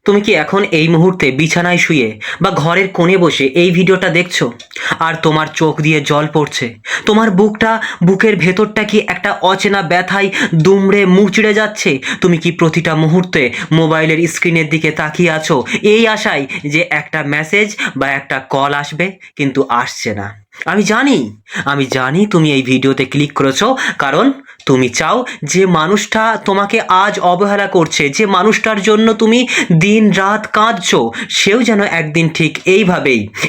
তুমি কি এখন এই মুহূর্তে বিছানায় শুয়ে বা ঘরের কোণে বসে এই ভিডিওটা দেখছো আর তোমার চোখ দিয়ে জল পড়ছে? তোমার বুকের ভেতরটা কি একটা অচেনা ব্যথায় দুমড়ে মুচড়ে যাচ্ছে? তুমি কি প্রতিটা মুহূর্তে মোবাইলের স্ক্রিনের দিকে তাকিয়ে আছো এই আশায় যে একটা মেসেজ বা একটা কল আসবে, কিন্তু আসছে না? আমি জানি তুমি এই ভিডিওতে ক্লিক করেছো কারণ তুমি চাও যে মানুষটা তোমাকে আজ অবহেলা করছে, যে মানুষটার জন্য তুমি দিন রাত কাঁদছো, সেও যেন একদিন ঠিক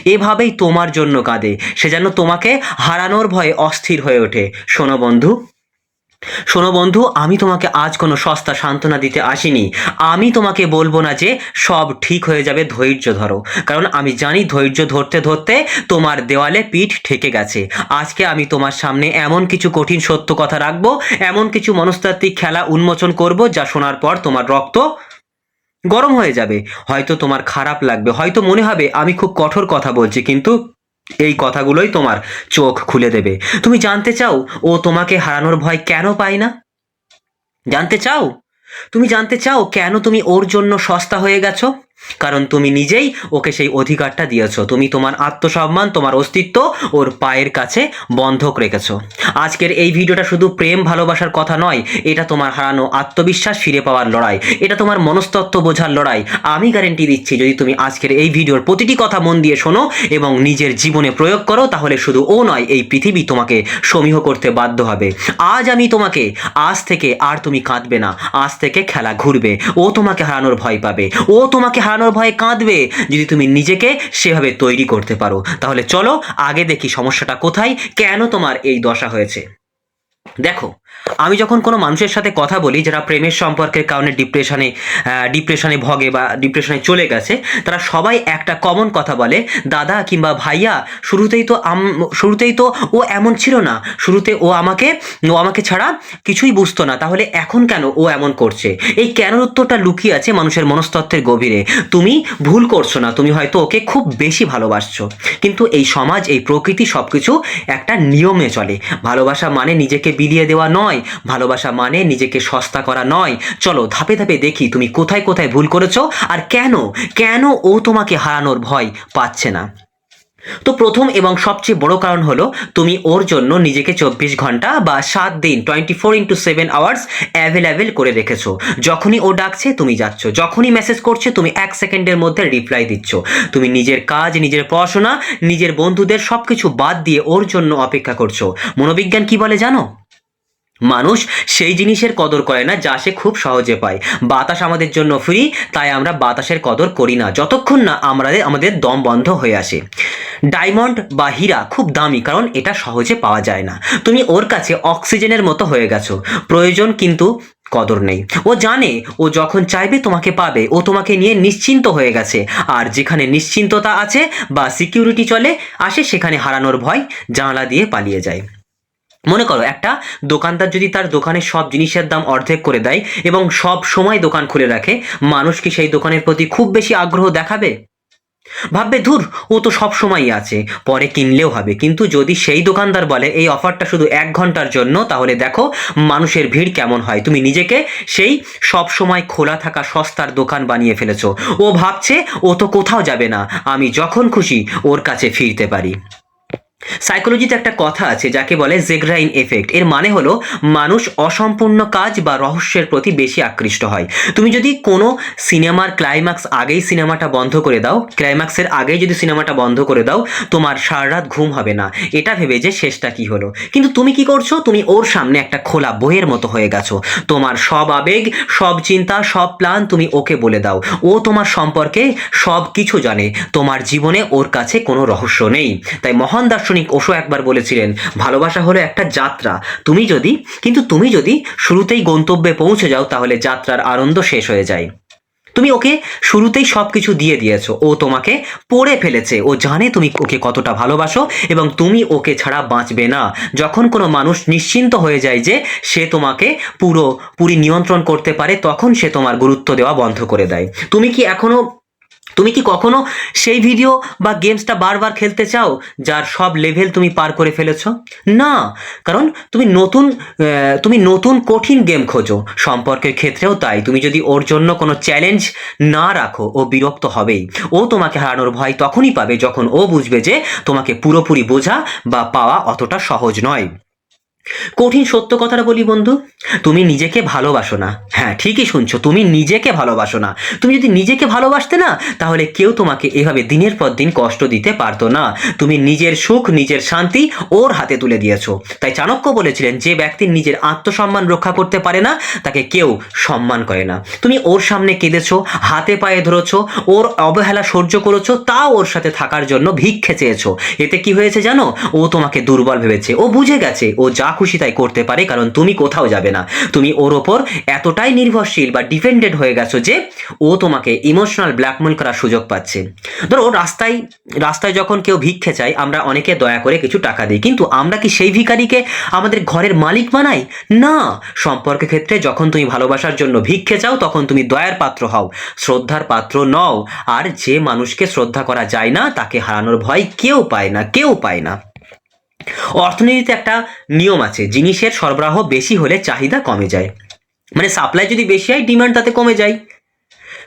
এভাবেই তোমার জন্য কাঁদে। সে যেন তোমাকে হারানোর ভয়ে অস্থির হয়ে ওঠে। শোনো বন্ধু, আমি তোমাকে আজ কোনো সস্তা সান্ত্বনা দিতে আসিনি। আমি তোমাকে বলবো না যে সব ঠিক হয়ে যাবে, ধৈর্য ধরো। কারণ আমি জানি ধৈর্য ধরতে ধরতে তোমার দেওয়ালে পিঠ ঠেকে গেছে। আজকে আমি তোমার সামনে এমন কিছু কঠিন সত্য কথা রাখবো, এমন কিছু মনস্তাত্ত্বিক খেলা উন্মোচন করব, যা শোনার পর তোমার রক্ত গরম হয়ে যাবে। হয়তো তোমার খারাপ লাগবে, হয়তো মনে হবে আমি খুব কঠোর কথা বলছি, কিন্তু এই কথাগুলোই তোমার চোখ খুলে দেবে। তুমি জানতে চাও ও তোমাকে হারানোর ভয় কেন পায় না? জানতে চাও? তুমি জানতে চাও কেন তুমি ওর জন্য সস্তা হয়ে গেছো? কারণ তুমি নিজেই ওকে সেই অধিকারটা দিয়েছো। তুমি তোমার আত্মসম্মান, তোমার অস্তিত্ব ওর পায়ের কাছে বন্ধক রেখেছো। আজকের এই ভিডিওটা শুধু প্রেম ভালোবাসার কথা নয়, এটা তোমার হারানো আত্মবিশ্বাস ফিরে পাওয়ার লড়াই, এটা তোমার মনস্তত্ত্ব বোঝার লড়াই। আমি গ্যারেন্টি দিচ্ছি, যদি তুমি আজকের এই ভিডিওর প্রতিটি কথা মন দিয়ে শোনো এবং নিজের জীবনে প্রয়োগ করো, তাহলে শুধু ও নয়, এই পৃথিবী তোমাকে সমীহ করতে বাধ্য হবে। আজ থেকে আর তুমি কাঁদবে না। আজ থেকে খেলা ঘুরবে। ও তোমাকে হারানোর ভয় পাবে, ও তোমাকে হারানোর ভয়ে কাঁদবে। যদি তুমি নিজেকে সেভাবে তৈরি করতে পারো, তাহলে চলো আগে দেখি সমস্যাটা কোথায়, কেন তোমার এই দশা হয়েছে। দেখো, আমি যখন কোনো মানুষের সাথে কথা বলি যারা প্রেমের সম্পর্কের কারণে ডিপ্রেশনে ভোগে বা ডিপ্রেশনে চলে গেছে, তারা সবাই একটা কমন কথা বলে, দাদা কিংবা ভাইয়া, শুরুতেই তো ও এমন ছিল না। শুরুতে ও আমাকে ছাড়া কিছুই বুঝতো না, তাহলে এখন কেন ও এমন করছে? এই কেন উত্তরটা লুকিয়ে আছে মানুষের মনস্তত্ত্বের গভীরে। তুমি ভুল করছো না, তুমি হয়তো ওকে খুব বেশি ভালোবাসছো, কিন্তু এই সমাজ, এই প্রকৃতি সবকিছু একটা নিয়মে চলে। ভালোবাসা মানে নিজেকে বিলিয়ে দেওয়া নয়, ভালোবাসা মানে নিজেকে সস্তা করা নয়। চলো ধাপে ধাপে দেখি তুমি কোথায় কোথায় ভুল করেছো আর কেন ও তোমাকে হারানোর ভয় পাচ্ছে না। তো প্রথম এবং সবচেয়ে বড় কারণ হলো, তুমি ওর জন্য নিজেকে 24 ঘন্টা বা 7 দিন 24x7 অ্যাভেলেবেল করে রেখেছো। যখনই ও ডাকছে তুমি যাচ্ছ, যখনই মেসেজ করছে তুমি 1 সেকেন্ডের মধ্যে রিপ্লাই দিচ্ছ। তুমি নিজের কাজ, নিজের পড়াশোনা, নিজের বন্ধুদের সবকিছু বাদ দিয়ে ওর জন্য অপেক্ষা করছো। মনোবিজ্ঞান কি বলে জানো? মানুষ সেই জিনিসের কদর করে না যা সে খুব সহজে পায়। বাতাস আমাদের জন্য ফ্রি, তাই আমরা বাতাসের কদর করি না যতক্ষণ না আমাদের দম বন্ধ হয়ে আসে। ডায়মন্ড বা হীরা খুব দামি, কারণ এটা সহজে পাওয়া যায় না। তুমি ওর কাছে অক্সিজেনের মতো হয়ে গেছো, প্রয়োজন কিন্তু কদর নেই। ও জানে ও যখন চাইবে তোমাকে পাবে। ও তোমাকে নিয়ে নিশ্চিন্ত হয়ে গেছে। আর যেখানে নিশ্চিন্ততা আছে বা সিকিউরিটি চলে আসে, সেখানে হারানোর ভয় জানালা দিয়ে পালিয়ে যায়। মনে করো, একটা দোকানদার যদি তার দোকানে সব জিনিসের দাম অর্ধেক করে দেয় এবং সব সময় দোকান খুলে রাখে, মানুষ কি সেই দোকানের প্রতি খুব বেশি আগ্রহ দেখাবে? ভাববে, ধুর, ও তো সব সময়ই আছে, পরে কিনলেও হবে। কিন্তু যদি সেই দোকানদার বলে এই অফারটা শুধু 1 ঘন্টার জন্য, তাহলে দেখো মানুষের ভিড় কেমন হয়। তুমি নিজেকে সেই সব সময় খোলা থাকা সস্তার দোকান বানিয়ে ফেলেছো। ও ভাবছে ও তো কোথাও যাবে না, আমি যখন খুশি ওর কাছে ফিরতে পারি। সাইকোলজিতে একটা কথা আছে যাকে বলে জেগ্রাইন এফেক্ট। এর মানে হলো, মানুষ অসম্পূর্ণ কাজ বা রহস্যের প্রতি বেশি আকৃষ্ট হয়। তুমি যদি কোনো সিনেমার ক্লাইম্যাক্সের আগেই যদি সিনেমাটা বন্ধ করে দাও, তোমার সারা রাত ঘুম হবে না, এটা ভেবে যে শেষটা কি হলো। কিন্তু তুমি কি করছো? তুমি ওর সামনে একটা খোলা বইয়ের মতো হয়ে গেছো। তোমার সব আবেগ, সব চিন্তা, সব প্ল্যান তুমি ওকে বলে দাও। ও তোমার সম্পর্কে সব কিছু জানে। তোমার জীবনে ওর কাছে কোনো রহস্য নেই। তাই মহান দার্শনিক ওশো একবার বলেছিলেন, ভালোবাসা হলো একটা যাত্রা। তুমি যদি শুরুতেই গন্তব্যে পৌঁছে যাও, তাহলে যাত্রার আনন্দ শেষ হয়ে যায়। তুমি ওকে শুরুতেই সবকিছু দিয়ে দিয়েছো। ও তোমাকে পড়ে ফেলেছে। ও জানে তুমি ওকে কতটা ভালোবাসো এবং তুমি ওকে ছাড়া বাঁচবে না। যখন কোনো মানুষ নিশ্চিন্ত হয়ে যায় যে সে তোমাকে পুরোপুরি নিয়ন্ত্রণ করতে পারে, তখন সে তোমার গুরুত্ব দেওয়া বন্ধ করে দেয়। তুমি কি এখনো তুমি কি কখনো সেই ভিডিও বা গেমসটা বারবার খেলতে চাও যার সব লেভেল তুমি পার করে ফেলেছো? না, কারণ তুমি নতুন কঠিন গেম খোঁজো। সম্পর্কের ক্ষেত্রেও তাই, তুমি যদি ওর জন্য কোনো চ্যালেঞ্জ না রাখো ও বিরক্ত হবেই। ও তোমাকে হারানোর ভয় তখনই পাবে যখন ও বুঝবে যে তোমাকে পুরোপুরি বোঝা বা পাওয়া অতটা সহজ নয়। কঠিন সত্য কথাটা বলি বন্ধু, তুমি নিজেকে ভালোবাসো না। হ্যাঁ, ঠিকই শুনছো, তুমি নিজেকে ভালোবাসো না। তুমি যদি নিজেকে ভালোবাসতে না, তাহলে কেউ তোমাকে এভাবে দিনের পর দিন কষ্ট দিতে পারতো না। তুমি নিজের সুখ, নিজের শান্তি ওর হাতে তুলে দিয়েছো। তাই চাণক্য বলেছিলেন, যে ব্যক্তি নিজের আত্মসম্মান রক্ষা করতে পারে না, তাকে কেউ সম্মান করে না। তুমি ওর সামনে কেঁদেছো, হাতে পায়ে ধরেছো, ওর অবহেলা সহ্য করেছো, তাও ওর সাথে থাকার জন্য ভিক্ষে চেয়েছো। এতে কি হয়েছে জানো? ও তোমাকে দুর্বল ভেবেছে। ও বুঝে গেছে ও যা খুশি তাই করতে পারে, কারণ তুমি কোথাও যাবে না। তুমি ওর ওপর এতটাই নির্ভরশীল বা ডিপেন্ডেন্ট হয়ে গেছো যে ও তোমাকে ইমোশনাল ব্ল্যাকমেল করার সুযোগ পাচ্ছে। ধরো রাস্তায় রাস্তায় যখন কেউ ভিক্ষে চায়, আমরা অনেকে দয়া করে কিছু টাকা দিই, কিন্তু আমরা কি সেই ভিখারিকে আমাদের ঘরের মালিক বানাই? না। সম্পর্কের ক্ষেত্রে যখন তুমি ভালোবাসার জন্য ভিক্ষে চাও, তখন তুমি দয়ার পাত্র হও, শ্রদ্ধার পাত্র নও। আর যে মানুষকে শ্রদ্ধা করা যায় না, তাকে হারানোর ভয় কেউ পায় না, কেউ পায় না। অর্থনীতিতে একটা নিয়ম আছে, জিনিসের সরবরাহ বেশি হলে চাহিদা কমে যায়। মানে সাপ্লাই যদি বেশি হয়, ডিমান্ড তাতে কমে যায়।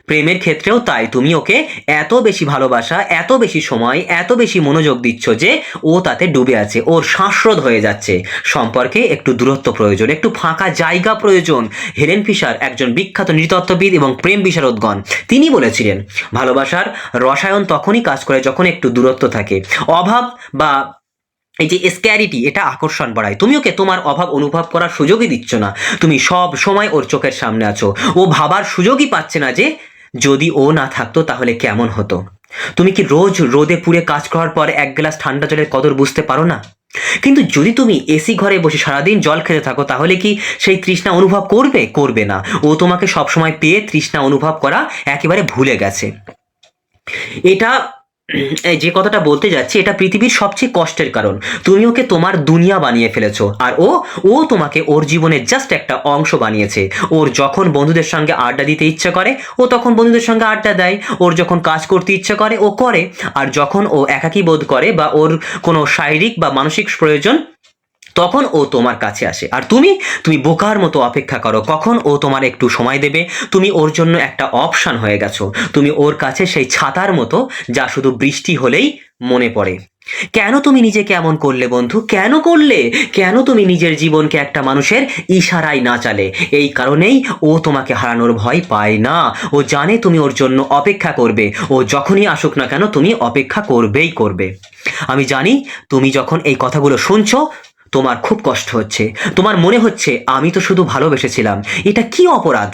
প্রেমের ক্ষেত্রেও তাই, তুমি ওকে এত বেশি ভালোবাসা, এত বেশি সময়, এত বেশি মনোযোগ দিচ্ছ যে ও তাতে ডুবে আছে, ওর শ্বাসরোধ হয়ে যাচ্ছে। সম্পর্কে একটু দূরত্ব প্রয়োজন, একটু ফাঁকা জায়গা প্রয়োজন। হেলেন ফিশার, একজন বিখ্যাত নৃতত্ত্ববিদ এবং প্রেম বিশারদগণ, তিনি বলেছিলেন, ভালোবাসার রসায়ন তখনই কাজ করে যখন একটু দূরত্ব থাকে। অভাব বা এই যে স্ক্যারিটি, এটা আকর্ষণ বাড়ায়। তুমি ওকে তোমার অভাব অনুভব করার সুযোগই দিচ্ছ না। তুমি সব সময় ওর চোখের সামনে আছো। ও ভাবার সুযোগই পাচ্ছে না যে যদি ও না থাকতো তাহলে কেমন হতো। তুমি কি রোজ রোদে পুড়ে কাজ করার পর এক গ্লাস ঠান্ডা জলের কদর বুঝতে পারো না? কিন্তু যদি তুমি এসি ঘরে বসে সারাদিন জল খেতে থাকো, তাহলে কি সেই তৃষ্ণা অনুভব করবে? করবে না। ও তোমাকে সবসময় পেয়ে তৃষ্ণা অনুভব করা একেবারে ভুলে গেছে। এটা এই যে কথাটা বলতে যাচ্ছি, এটা পৃথিবীর সবচেয়ে কষ্টের কারণ। তুমি ওকে তোমার দুনিয়া বানিয়ে ফেলেছো, আর ও ও তোমাকে ওর জীবনের জাস্ট একটা অংশ বানিয়েছে। ওর যখন বন্ধুদের সঙ্গে আড্ডা দিতে ইচ্ছে করে, ও তখন বন্ধুদের সঙ্গে আড্ডা দেয়। ওর যখন কাজ করতে ইচ্ছে করে, ও করে। আর যখন ও একাকী বোধ করে বা ওর কোনো শারীরিক বা মানসিক প্রয়োজন, তখন ও তোমার কাছে আসে। আর তুমি তুমি বোকার মতো অপেক্ষা করো কখন ও তোমার একটু সময় দেবে। তুমি ওর জন্য একটা অপশন হয়ে গেছো। তুমি ওর কাছে সেই ছাতার মতো, যা শুধু বৃষ্টি হলেই মনে পড়ে। কেন তুমি নিজেকে এমন করলে বন্ধু? কেন করলে? কেন তুমি নিজের জীবনকে একটা মানুষের ইশারায় না চালে? এই কারণেই ও তোমাকে হারানোর ভয় পায় না। ও জানে তুমি ওর জন্য অপেক্ষা করবে। ও যখনই আসুক না কেন, তুমি অপেক্ষা করবেই করবে। আমি জানি তুমি যখন এই কথাগুলো শুনছো, তোমার খুব কষ্ট হচ্ছে। তোমার মনে হচ্ছে, আমি তো শুধু ভালোবেসেছিলাম। এটা কি অপরাধ?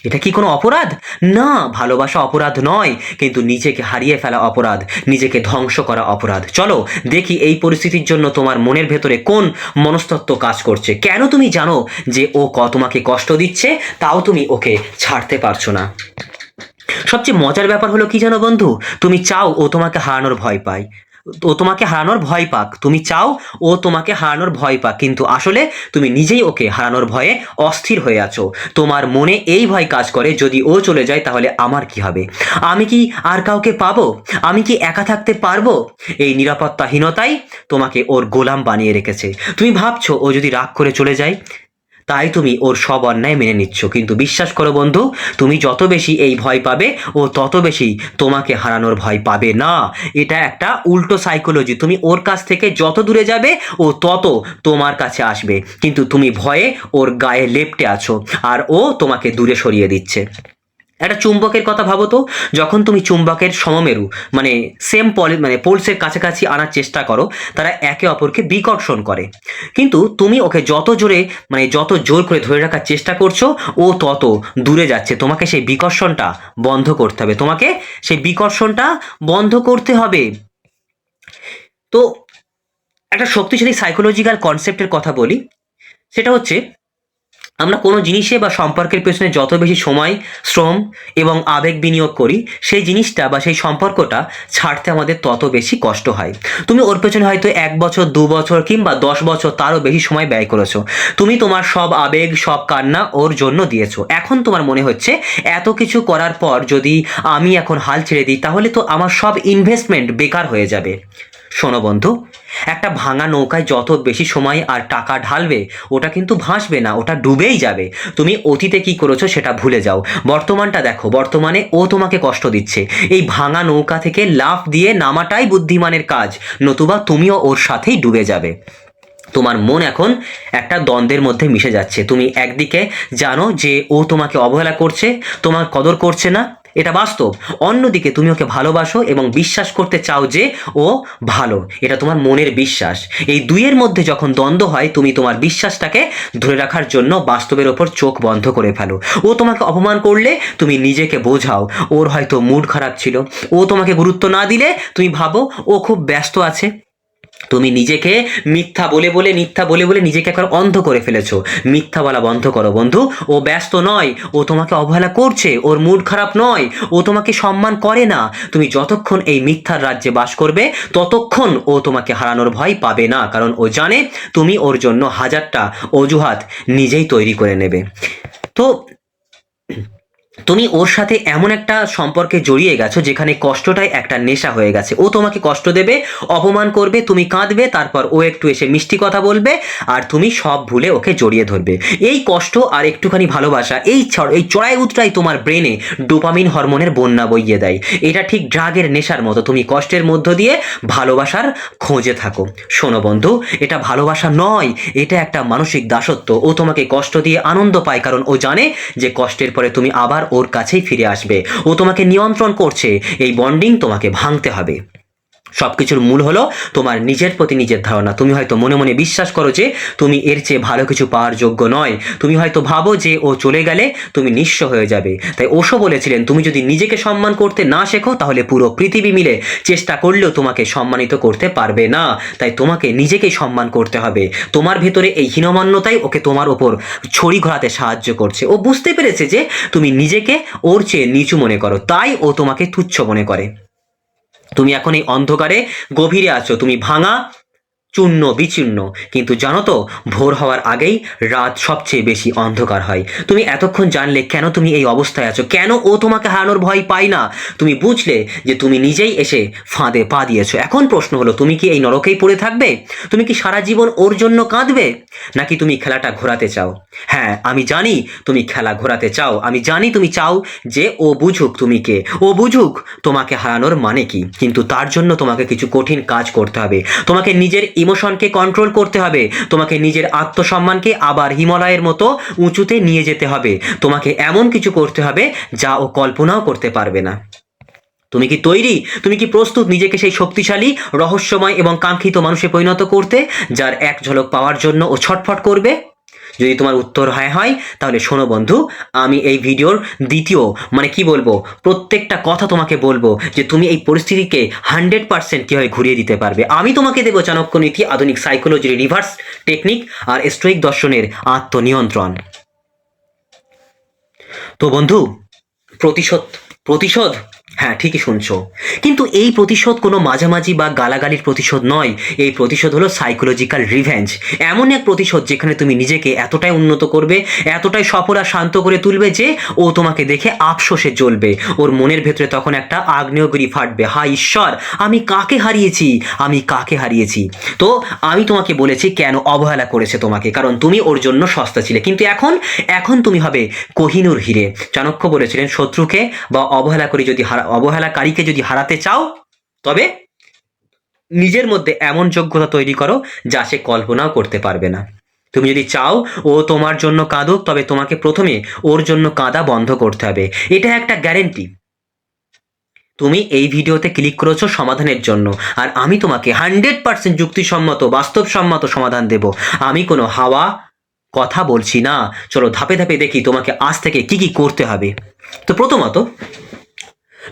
এটা কি কোনো অপরাধ? না, ভালোবাসা অপরাধ নয়, কিন্তু নিজেকে হারিয়ে ফেলা অপরাধ, নিজেকে ধ্বংস করা অপরাধ। চলো দেখি এই পরিস্থিতির জন্য তোমার মনের ভেতরে কোন মনস্তত্ত্ব কাজ করছে। কেন তুমি জানো যে ও তোমাকে কষ্ট দিচ্ছে, তাও তুমি ওকে ছাড়তে পারছো না। সবচেয়ে মজার ব্যাপার হলো কি জানো বন্ধু, তুমি চাও ও তোমাকে হারানোর ভয় পায়, ও তোমাকে হারানোর ভয় পাক। তুমি চাও ও তোমাকে হারানোর ভয় পাক, কিন্তু আসলে তুমি নিজেই ওকে হারানোর ভয়ে অস্থির হয়ে আছো। তোমার মনে এই ভয় কাজ করে, যদি ও চলে যায় তাহলে আমার কি হবে? আমি কি আর কাউকে পাবো? আমি কি একা থাকতে পারবো? এই নিরাপত্তাহীনতাই তোমাকে ওর গোলাম বানিয়ে রেখেছে। তুমি ভাবছো ও যদি রাগ করে চলে যায়, তাই তুমি ওর সব অন্যায় মেনে নিচ্ছ। কিন্তু বিশ্বাস করো বন্ধু, তুমি যত বেশি এই ভয় পাবে, ও তত বেশি তোমাকে হারানোর ভয় পাবে না। এটা একটা উল্টো সাইকোলজি। তুমি ওর কাছ থেকে যত দূরে যাবে, ও তত তোমার কাছে আসবে। কিন্তু তুমি ভয়ে ওর গায়ে লেপ্টে আছো, আর ও তোমাকে দূরে সরিয়ে দিচ্ছে। একটা চুম্বকের কথা ভাবো তো, যখন তুমি চুম্বকের সমমেরু, মানে মানে পোলসের কাছাকাছি আনার চেষ্টা করো, তারা একে অপরকে বিকর্ষণ করে। কিন্তু তুমি ওকে যত জোরে, মানে যত জোর করে ধরে রাখার চেষ্টা করছো, ও তত দূরে যাচ্ছে। তোমাকে সেই বিকর্ষণটা বন্ধ করতে হবে। তোমাকে সেই বিকর্ষণটা বন্ধ করতে হবে। তো একটা শক্তিশালী সাইকোলজিক্যাল কনসেপ্টের কথা বলি, সেটা হচ্ছে, আমরা কোনো জিনিসে বা সম্পর্কের পেছনে যত বেশি সময়, শ্রম এবং আবেগ বিনিয়োগ করি, সেই জিনিসটা বা সেই সম্পর্কটা ছাড়তে আমাদের তত বেশি কষ্ট হয়। তুমি ওর পেছনে হয়তো 1 বছর, 2 বছর কিংবা 10 বছর তারও বেশি সময় ব্যয় করেছো। তুমি তোমার সব আবেগ, সব কান্না ওর জন্য দিয়েছো। এখন তোমার মনে হচ্ছে এত কিছু করার পর যদি আমি এখন হাল ছেড়ে দিই তাহলে তো আমার সব ইনভেস্টমেন্ট বেকার হয়ে যাবে। শোনো বন্ধু, একটা ভাঙা নৌকায় যত বেশি সময় আর টাকা ঢালবে ওটা কিন্তু ভাসবে না, ওটা ডুবেই যাবে। তুমি অতীতে কি করেছো সেটা ভুলে যাও, বর্তমানটা দেখো। বর্তমানে ও তোমাকে কষ্ট দিচ্ছে, এই ভাঙা নৌকা থেকে লাফ দিয়ে নামাটাই বুদ্ধিমানের কাজ, নতুবা তুমিও ওর সাথেই ডুবে যাবে। তোমার মন এখন একটা দ্বন্দ্বের মধ্যে মিশে যাচ্ছে। তুমি একদিকে জানো যে ও তোমাকে অবহেলা করছে, তোমার কদর করছে না, এটা বাস্তব। অন্যদিকে তুমি ওকে ভালোবাসো এবং বিশ্বাস করতে চাও যে ও ভালো, এটা তোমার মনের বিশ্বাস। এই দুইয়ের মধ্যে যখন দ্বন্দ্ব হয়, তুমি তোমার বিশ্বাসটাকে ধরে রাখার জন্য বাস্তবের ওপর চোখ বন্ধ করে ফেলো। ও তোমাকে অপমান করলে তুমি নিজেকে বোঝাও ওর হয়তো মুড খারাপ ছিল। ও তোমাকে গুরুত্ব না দিলে তুমি ভাবো ও খুব ব্যস্ত আছে। তুমি নিজেকে মিথ্যা বলে বলে নিজেকে একবার অন্ধ করে ফেলেছো। মিথ্যা বলা বন্ধ করো বন্ধু। ও ব্যস্ত নয়, ও তোমাকে অবহেলা করছে, ওর মুড খারাপ নয়, ও তোমাকে সম্মান করে না। তুমি যতক্ষণ এই মিথ্যার রাজ্যে বাস করবে ততক্ষণ ও তোমাকে হারানোর ভয় পাবে না, কারণ ও জানে তুমি ওর জন্য হাজারটা অজুহাত নিজেই তৈরি করে নেবে। তো তুমি ওর সাথে এমন একটা সম্পর্কে জড়িয়ে গেছো যেখানে কষ্টটাই একটা নেশা হয়ে গেছে। ও তোমাকে কষ্ট দেবে, অপমান করবে, তুমি কাঁদবে, তারপর ও একটু এসে মিষ্টি কথা বলবে আর তুমি সব ভুলে ওকে জড়িয়ে ধরবে। এই কষ্ট আর একটুখানি ভালোবাসা, এই চড়াই উতরাই তোমার ব্রেনে ডোপামিন হরমোনের বন্যা বইয়ে দেয়। এটা ঠিক ড্রাগের নেশার মতো, তুমি কষ্টের মধ্য দিয়ে ভালোবাসার খোঁজে থাকো। শোনো বন্ধু, এটা ভালোবাসা নয়, এটা একটা মানসিক দাসত্ব। ও তোমাকে কষ্ট দিয়ে আনন্দ পায় কারণ ও জানে যে কষ্টের পরে তুমি আবার ওর কাছেই ফিরে আসবে। ও তোমাকে নিয়ন্ত্রণ করছে, এই বন্ডিং তোমাকে ভাঙতে হবে। সবকিছুর মূল হলো তোমার নিজের প্রতি নিজের ধারণা। তুমি হয়তো মনে মনে বিশ্বাস করো যে তুমি এর চেয়ে ভালো কিছু পাওয়ার যোগ্য নয়। তুমি হয়তো ভাবো যে ও চলে গেলে তুমি নিঃস্ব হয়ে যাবে। তাই ওশো বলেছিলেন, তুমি যদি নিজেকে সম্মান করতে না শেখো তাহলে পুরো পৃথিবী মিলে চেষ্টা করলেও তোমাকে সম্মানিত করতে পারবে না। তাই তোমাকে নিজেকেই সম্মান করতে হবে। তোমার ভেতরে এই হীনমান্যতাই ওকে তোমার ওপর ছড়ি ঘোরাতে সাহায্য করছে। ও বুঝতে পেরেছে যে তুমি নিজেকে ওর চেয়ে নিচু মনে করো, তাই ও তোমাকে তুচ্ছ মনে করে। তুমি এখন এই অন্ধকারে গভীরে আছো, তুমি ভাঙা, চূর্ণ বিচূর্ণ, কিন্তু জানো তো ভোর হওয়ার আগেই রাত সবচেয়ে বেশি অন্ধকার হয়। তুমি এতক্ষণ জানলে কেন তুমি এই অবস্থায় আছো, কেন ও তোমাকে হারানোর ভয় পায় না। তুমি বুঝলে যে তুমি নিজেই এসে ফাঁদে পা দিয়েছো। এখন প্রশ্ন হলো, তুমি কি এই নরকেই পড়ে থাকবে? তুমি কি সারা জীবন ওর জন্য কাঁদবে, নাকি তুমি খেলাটা ঘোরাতে চাও? হ্যাঁ, আমি জানি তুমি খেলা ঘোরাতে চাও। আমি জানি তুমি চাও যে ও বুঝুক তুমি কে, ও বুঝুক তোমাকে হারানোর মানে কি। কিন্তু তার জন্য তোমাকে কিছু কঠিন কাজ করতে হবে। তোমাকে নিজের ইমোশনকে কন্ট্রোল করতে হবে। তোমাকে নিজের আত্মসম্মানকে আবার হিমালয়ের মতো উঁচুতে নিয়ে যেতে হবে। তোমাকে এমন কিছু করতে হবে যা ও কল্পনাও করতে পারবে না। তুমি কি তৈরি? তুমি কি প্রস্তুত নিজেকে সেই শক্তিশালী, রহস্যময় এবং কাঙ্ক্ষিত মানুষে পরিণত করতে, যার এক ঝলক পাওয়ার জন্য ও ছটফট করবে? যদি তোমার উত্তর হ্যাঁ হয় তাহলে শোনো বন্ধু, আমি এই ভিডিওর দ্বিতীয় কি বলবো, প্রত্যেকটা কথা তোমাকে বলবো যে তুমি এই পরিস্থিতিকে 100% কীভাবে ঘুরিয়ে দিতে পারবে। আমি তোমাকে দেবো চাণক্য নীতি, আধুনিক সাইকোলজির রিভার্স টেকনিক আর স্টোইক দর্শনের আত্মনিয়ন্ত্রণ। তো বন্ধু, প্রতিশোধ, প্রতিশোধ, হ্যাঁ ঠিকই শুনছো, কিন্তু এই প্রতিশোধ কোনো মাঝামাঝি বা গালাগালির প্রতিশোধ নয়। এই প্রতিশোধ হলো সাইকোলজিক্যাল রিভেঞ্জ। এমন এক প্রতিশোধ যেখানে তুমি নিজেকে এতটাই উন্নত করবে, এতটাই সফল আর শান্ত করে তুলবে যে ও তোমাকে দেখে আফসোসে জ্বলবে। ওর মনের ভেতরে তখন একটা আগ্নেয়গিরি ফাটবে, হায় ঈশ্বর, আমি কাকে হারিয়েছি, আমি কাকে হারিয়েছি। তো আমি তোমাকে বলেছি কেন অবহেলা করেছে তোমাকে, কারণ তুমি ওর জন্য সস্তা ছিলে। কিন্তু এখন এখন তুমি হবে কোহিনূর হিরে। চাণক্য বলেছিলেন, শত্রুকে বা অবহেলাকারীকে যদি হারাতে চাও তবে নিজের মধ্যে এমন যোগ্যতা তৈরি করো যা সে কল্পনাও করতে পারবে না। তুমি যদি চাও ও তোমার জন্য কাঁদুক, তবে তোমাকে প্রথমে ওর জন্য কাঁদা বন্ধ করতে হবে। এটা একটা গ্যারেন্টি। তুমি এই ভিডিওতে ক্লিক করেছো সমাধানের জন্য, আর আমি তোমাকে 100% যুক্তিসম্মত, বাস্তবসম্মত সমাধান দেব। আমি কোনো হাওয়া কথা বলছি না। চলো ধাপে ধাপে দেখি তোমাকে আজ থেকে কি কি করতে হবে। তো প্রথমত,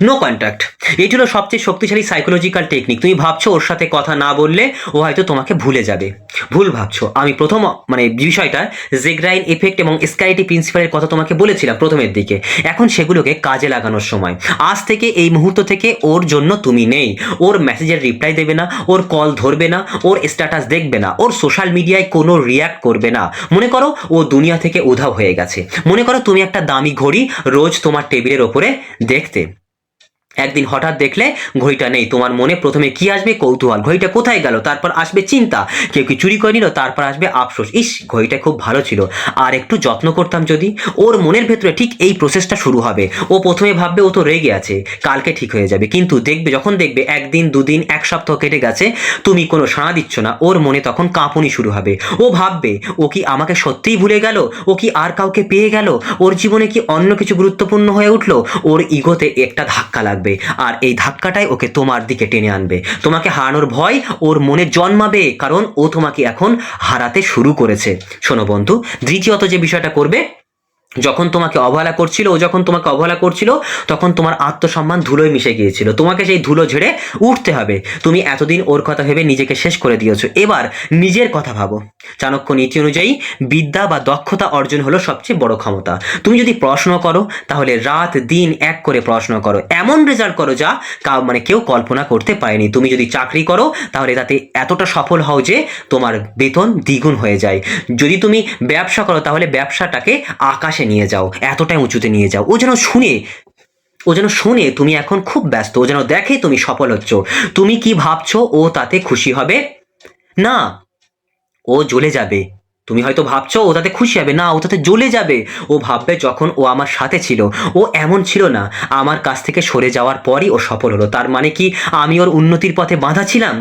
নো কন্ট্যাক্ট। এটি হলো সবচেয়ে শক্তিশালী সাইকোলজিক্যাল টেকনিক। তুমি ভাবছো ওর সাথে কথা না বললে ও হয়তো তোমাকে ভুলে যাবে, ভুল ভাবছো। আমি প্রথম মানে বিষয়টা জেগ্রাইন এফেক্ট এবং স্কাইটি প্রিন্সিপালের কথা তোমাকে বলেছিলাম প্রথমের দিকে, এখন সেগুলোকে কাজে লাগানোর সময়। আজ থেকে এই মুহূর্ত থেকে ওর জন্য তুমি নেই, ওর মেসেজের রিপ্লাই দেবে না, ওর কল ধরবে না, ওর স্ট্যাটাস দেখবে না, ওর সোশ্যাল মিডিয়ায় কোনো রিয়্যাক্ট করবে না। মনে করো ও দুনিয়া থেকে উধাও হয়ে গেছে। মনে করো তুমি একটা দামি ঘড়ি রোজ তোমার টেবিলের ওপরে দেখতে, একদিন হঠাৎ দেখলে ঘড়িটা নেই। তোমার মনে প্রথমে কি আসবে? কৌতূহল, ঘড়িটা কোথায় গেল। তারপর আসবে চিন্তা, কেউ কি চুরি করে নিল। তারপর আসবে আফসোস, ইস ঘড়িটা খুব ভালো ছিল, আর একটু যত্ন করতাম যদি। ওর মনের ভেতরে ঠিক এই প্রসেসটা শুরু হবে। ও প্রথমে ভাববে ও তো রেগে আছে, কালকে ঠিক হয়ে যাবে। কিন্তু দেখবে যখন দেখবে একদিন, দুদিন, এক সপ্তাহ কেটে গেছে, তুমি কোনো সাড়া দিচ্ছ না, ওর মনে তখন কাঁপুনি শুরু হবে। ও ভাববে ও কি আমাকে সত্যিই ভুলে গেল, ও কি আর কাউকে পেয়ে গেল, ওর জীবনে কি অন্য কিছু গুরুত্বপূর্ণ হয়ে উঠলো। ওর ইগোতে একটা ধাক্কা লাগবে, আর এই ধাক্কাটাই ওকে তোমার দিকে টেনে আনবে। তোমাকে হারানোর ভয় ওর মনে জন্মাবে, কারণ ও তোমাকে এখন হারাতে শুরু করেছে। শোনো বন্ধু, দ্বিতীয়ত যে বিষয়টা করবে, যখন তোমাকে অবহেলা করছিল, ও যখন তোমাকে অবহেলা করছিল, তখন তোমার আত্মসম্মান ধুলোয় মিশে গিয়েছিল। তোমাকে সেই ধুলো ঝেড়ে উঠতে হবে। তুমি এতদিন ওর কথা ভেবে নিজেকে শেষ করে দিয়েছো, এবার নিজের কথা ভাবো। চাণক্য নীতি অনুযায়ী বিদ্যা বা দক্ষতা অর্জন হলো সবচেয়ে বড় ক্ষমতা। তুমি যদি পড়াশোনা করো, তাহলে রাত দিন এক করে পড়াশোনা করো, এমন রেজাল্ট করো যা কেউ কল্পনা করতে পারেনি। তুমি যদি চাকরি করো, তাহলে তাতে এতটা সফল হও যে তোমার বেতন দ্বিগুণ হয়ে যায়। যদি তুমি ব্যবসা করো, তাহলে ব্যবসাটাকে আকাশে নিয়ে যাও, এতটাই উঁচুতে নিয়ে যাও। ও যেন শুনে তুমি এখন খুব ব্যস্ত, ও যেন দেখে তুমি সফল হচ্ছ। তুমি কি ভাবছো ও তাতে খুশি হবে? না, ও জ্বলে যাবে। তুমি হয়তো ভাবছো ও তাতে খুশি হবে, না, ও তাতে জ্বলে যাবে। ও ভাববে যখন ও আমার সাথে ছিল, ও এমন ছিল না, আমার কাছ থেকে সরে যাওয়ার পরই ও সফল হলো। তার মানে কি আমি ওর উন্নতির পথে বাধা ছিলাম?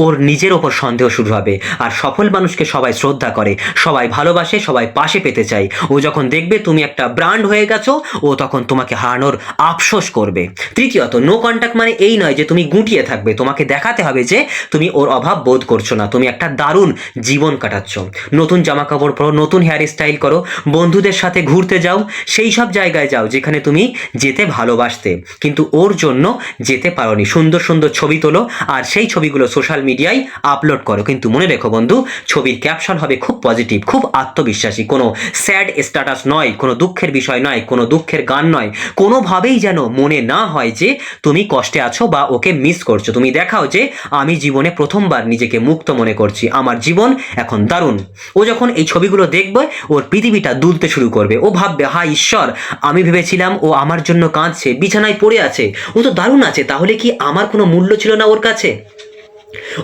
ওর নিজের ওপর সন্দেহ শুরু হবে। আর সফল মানুষকে সবাই শ্রদ্ধা করে, সবাই ভালোবাসে, সবাই পাশে পেতে চায়। ও যখন দেখবে তুমি একটা ব্র্যান্ড হয়ে গেছো, ও তখন তোমাকে হারানোর আফসোস করবে। তৃতীয়ত, নো কন্ট্যাক্ট মানে এই নয় যে তুমি গুটিয়ে থাকবে। তোমাকে দেখাতে হবে যে তুমি ওর অভাব বোধ করছো না, তুমি একটা দারুণ জীবন কাটাচ্ছ। নতুন জামা কাপড় পরো, নতুন হেয়ার স্টাইল করো, বন্ধুদের সাথে ঘুরতে যাও, সেই সব জায়গায় যাও যেখানে তুমি যেতে ভালোবাসতে কিন্তু ওর জন্য যেতে পারোনি। সুন্দর সুন্দর ছবি তোলো, আর সেই ছবিগুলো সোশ্যাল মিডিয়ায় আপলোড করো। কিন্তু মনে রেখো বন্ধু, ছবির ক্যাপশন হবে খুব পজিটিভ, খুব আত্মবিশ্বাসী, কোনো স্যাড স্ট্যাটাস নয়, কোনো দুঃখের বিষয় নয়, কোনো দুঃখের গান নয়। কোনোভাবেই যেন মনে না হয় যে তুমি কষ্টে আছো বা ওকে মিস করছো। তুমি দেখাও যে আমি জীবনে প্রথমবার নিজেকে মুক্ত মনে করছি, আমার জীবন এখন দারুণ। ও যখন এই ছবিগুলো দেখবে, ওর পৃথিবীটা দুলতে শুরু করবে। ও ভাববে, হায় ঈশ্বর, আমি ভেবেছিলাম ও আমার জন্য কাঁদছে, বিছানায় পড়ে আছে, ও তো দারুণ আছে, তাহলে কি আমার কোনো মূল্য ছিল না ওর কাছে?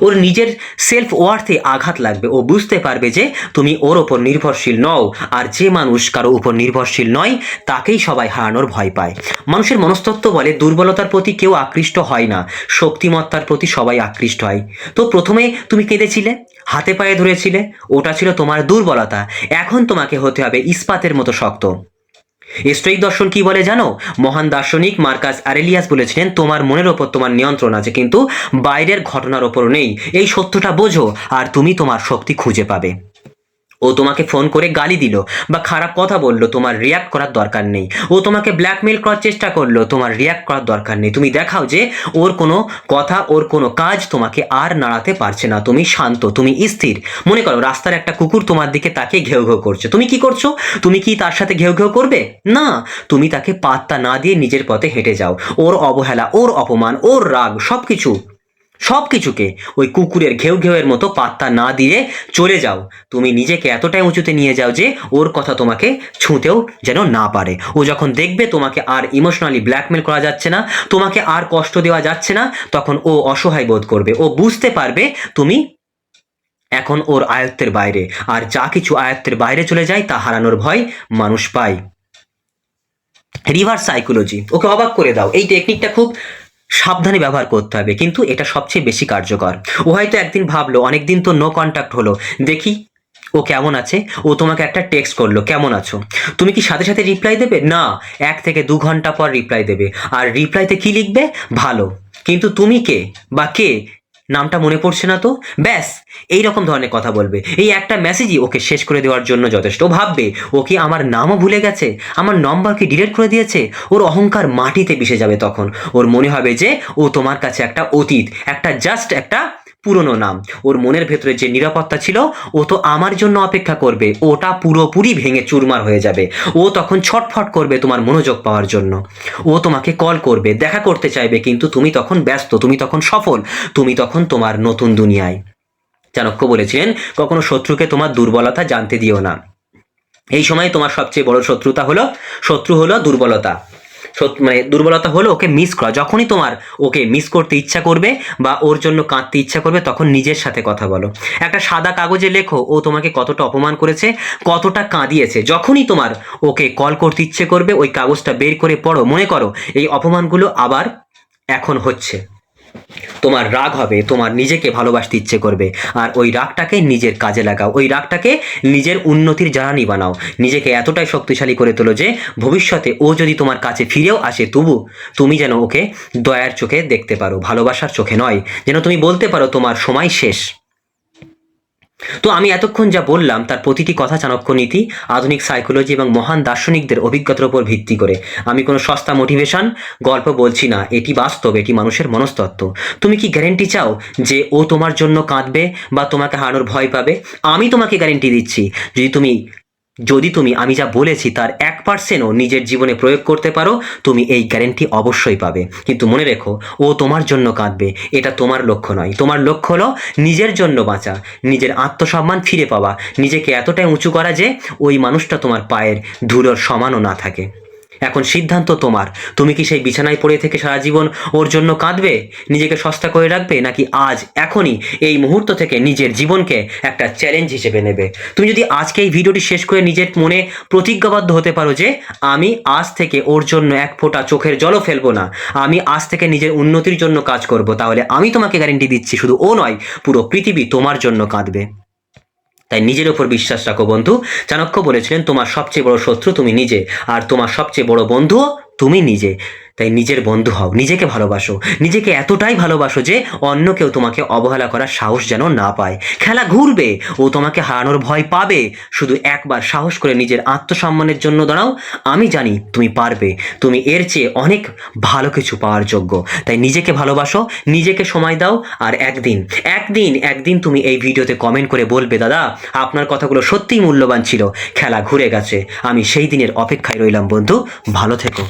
ওর নিজের সেলফ ওয়ার্থে আঘাত লাগবে। ও বুঝতে পারবে যে তুমি ওর ওপর নির্ভরশীল নও, আর যে মানুষ কারো উপর নির্ভরশীল নয় তাকেই সবাই হারানোর ভয় পায়। মানুষের মনস্তত্ত্ব বলে দুর্বলতার প্রতি কেউ আকৃষ্ট হয় না, শক্তিমত্তার প্রতি সবাই আকৃষ্ট হয়। তো প্রথমে তুমি কেঁদেছিলে, হাতে পায়ে ধরেছিলে, ওটা ছিল তোমার দুর্বলতা। এখন তোমাকে হতে হবে ইস্পাতের মতো শক্ত। স্টোইক দর্শন কি বলে জানো? মহান দার্শনিক মার্কাস আরেলিয়াস বলেছিলেন, তোমার মনের ওপর তোমার নিয়ন্ত্রণ আছে, কিন্তু বাইরের ঘটনার ওপর নেই। এই সত্যটা বোঝো, আর তুমি তোমার শক্তি খুঁজে পাবে। ও তোমাকে ফোন করে গালি দিল বা খারাপ কথা বললো, তোমার রিয়াক্ট করার দরকার নেই। ও তোমাকে ব্ল্যাকমেল করার চেষ্টা করলো, তোমার রিয়াক্ট করার দরকার নেই। তুমি দেখাও যে ওর কোনো কথা, ওর কোনো কাজ তোমাকে আর নাড়াতে পারছে না। তুমি শান্ত, তুমি স্থির। মনে করো রাস্তার একটা কুকুর তোমার দিকে তাকিয়ে ঘেউ ঘেউ করছে, তুমি কি করছো? তুমি কি তার সাথে ঘেউ ঘেউ করবে? না, তুমি তাকে পাত্তা না দিয়ে নিজের পথে হেঁটে যাও। ওর অবহেলা, ওর অপমান, ওর রাগ, সবকিছুকে ওই কুকুরের ঘেউ ঘেউয়ের মতো পাত্তা না দিয়ে চলে যাও। তুমি নিজেকে এতটাই উঁচুতে নিয়ে যাও যে ওর কথা তোমাকে ছুঁতেও যেন না পারে। ও যখন দেখবে তোমাকে আর ইমোশনালি ব্ল্যাকমেল করা যাচ্ছে না, তোমাকে আর কষ্ট দেওয়া যাচ্ছে না, তখন ও অসহায় বোধ করবে। ও বুঝতে পারবে তুমি এখন ওর আয়ত্তের বাইরে, আর যা কিছু আয়ত্তের বাইরে চলে যায় তা হারানোর ভয় মানুষ পায়। রিভার্স সাইকোলজি, ওকে অবাক করে দাও। এই টেকনিকটা খুব সাবধানে ব্যবহার করতে হবে, কিন্তু এটা সবচেয়ে বেশি কার্যকর। ও হয়তো একদিন ভাবলো, অনেকদিন তো নো কন্ট্যাক্ট হলো, দেখি ও কেমন আছে। ও তোমাকে একটা টেক্সট করলো, কেমন আছো? তুমি কি সাথে সাথে রিপ্লাই দেবে? না, 1 থেকে 2 ঘন্টা পর রিপ্লাই দেবে। আর রিপ্লাইতে কি লিখবে? ভালো। কিন্তু তুমি কে বা কে নামটা মনে পড়ছে না তো, ব্যাস এই রকম ধরনের কথা বলবে। এই একটা মেসেজই ওকে শেষ করে দেওয়ার জন্য যথেষ্ট। ও ভাববে ও কি আমার নামও ভুলে গেছে, আমার নম্বর কি ডিলিট করে দিয়েছে। ওর অহংকার মাটিতে মিশে যাবে তখন। ওর মনে হবে যে ও তোমার কাছে একটা অতীত, একটা জাস্ট একটা পুরনো নাম। ওর মনের ভেতরে যে নিরাপত্তা ছিল ও তো আমার জন্য অপেক্ষা করবে, ওটা পুরোপুরি ভেঙে চুরমার হয়ে যাবে। ও তখন ছটফট করবে তোমার মনোযোগ পাওয়ার জন্য। ও তোমাকে কল করবে, দেখা করতে চাইবে, কিন্তু তুমি তখন ব্যস্ত, তুমি তখন সফল, তুমি তখন তোমার নতুন দুনিয়ায়। চাণক্য বলেছিলেন কখনো শত্রুকে তোমার দুর্বলতা জানতে দিও না। এই সময় তোমার সবচেয়ে বড় শত্রু হলো দুর্বলতা। মানে দুর্বলতা হলো ওকে মিস করা। যখনই তোমার ওকে মিস করতে ইচ্ছা করবে বা ওর জন্য কাঁদতে ইচ্ছা করবে, তখন নিজের সাথে কথা বলো। একটা সাদা কাগজে লেখো ও তোমাকে কতটা অপমান করেছে, কতটা কাঁদিয়েছে। যখনই তোমার ওকে কল করতে ইচ্ছে করবে, ওই কাগজটা বের করে পড়ো। মনে করো এই অপমানগুলো আবার এখন হচ্ছে। তোমার রাগ হবে, তোমার নিজেকে ভালোবাসতে ইচ্ছে করবে, আর ওই রাগটাকে নিজের কাজে লাগাও। ওই রাগটাকে নিজের উন্নতির জ্বালানি বানাও। নিজেকে এতটাই শক্তিশালী করে তোলো যে ভবিষ্যতে ও যদি তোমার কাছে ফিরেও আসে, তবু তুমি যেন ওকে দয়ার চোখে দেখতে পারো, ভালোবাসার চোখে নয়। যেন তুমি বলতে পারো তোমার সময় শেষ। তো আমি এতক্ষণ যা বললাম তার প্রতিটি কথা চাণক্য নীতি, আধুনিক সাইকোলজি এবং মহান দার্শনিকদের অভিজ্ঞতার উপর ভিত্তি করে। আমি কোনো সস্তা মোটিভেশন গল্প বলছি না, এটি বাস্তব, এটি মানুষের মনস্তত্ত্ব। তুমি কি গ্যারেন্টি চাও যে ও তোমার জন্য কাঁদবে বা তোমাকে হারানোর ভয় পাবে? আমি তোমাকে গ্যারেন্টি দিচ্ছি, যদি তুমি আমি যা বলেছি তার 1%ও নিজের জীবনে প্রয়োগ করতে পারো, তুমি এই গ্যারেন্টি অবশ্যই পাবে। কিন্তু মনে রেখো, ও তোমার জন্য কাঁদবে, এটা তোমার লক্ষ্য নয়। তোমার লক্ষ্য হলো নিজের জন্য বাঁচা, নিজের আত্মসম্মান ফিরে পাওয়া, নিজেকে এতটাই উঁচু করা যে ওই মানুষটা তোমার পায়ের ধুলোর সমানও না থাকে। এখন সিদ্ধান্ত তোমার। তুমি কি সেই বিছানায় পড়ে থেকে সারা জীবন ওর জন্য কাঁদবে, নিজেকে সস্তা করে রাখবে, নাকি আজ এখনই এই মুহূর্ত থেকে নিজের জীবনকে একটা চ্যালেঞ্জ হিসেবে নেবে? তুমি যদি আজকে এই ভিডিওটি শেষ করে নিজের মনে প্রতিজ্ঞাবদ্ধ হতে পারো যে আমি আজ থেকে ওর জন্য এক ফোঁটা চোখের জলও ফেলবো না, আমি আজ থেকে নিজের উন্নতির জন্য কাজ করব, তাহলে আমি তোমাকে গ্যারেন্টি দিচ্ছি শুধু ও নয়, পুরো পৃথিবী তোমার জন্য কাঁদবে। তাই নিজের ওপর বিশ্বাস রাখো বন্ধু। চাণক্য বলেছিলেন তোমার সবচেয়ে বড় শত্রু তুমি নিজে, আর তোমার সবচেয়ে বড় বন্ধুও তুমি নিজে। তাই নিজের বন্ধু হও, নিজেকে ভালোবাসো, নিজেকে এতটাই ভালোবাসো যে অন্য কেউ তোমাকে অবহেলা করার সাহস যেন না পায়। খেলা ঘুরবে, ও তোমাকে হারানোর ভয় পাবে, শুধু একবার সাহস করে নিজের আত্মসম্মানের জন্য দাঁড়াও। আমি জানি তুমি পারবে, তুমি এর চেয়ে অনেক ভালো কিছু পাওয়ার যোগ্য। তাই নিজেকে ভালোবাসো, নিজেকে সময় দাও, আর একদিন তুমি এই ভিডিওতে কমেন্ট করে বলবে, দাদা আপনার কথাগুলো সত্যিই মূল্যবান ছিল, খেলা ঘুরে গেছে। আমি সেই দিনের অপেক্ষায় রইলাম বন্ধু, ভালো থেকো।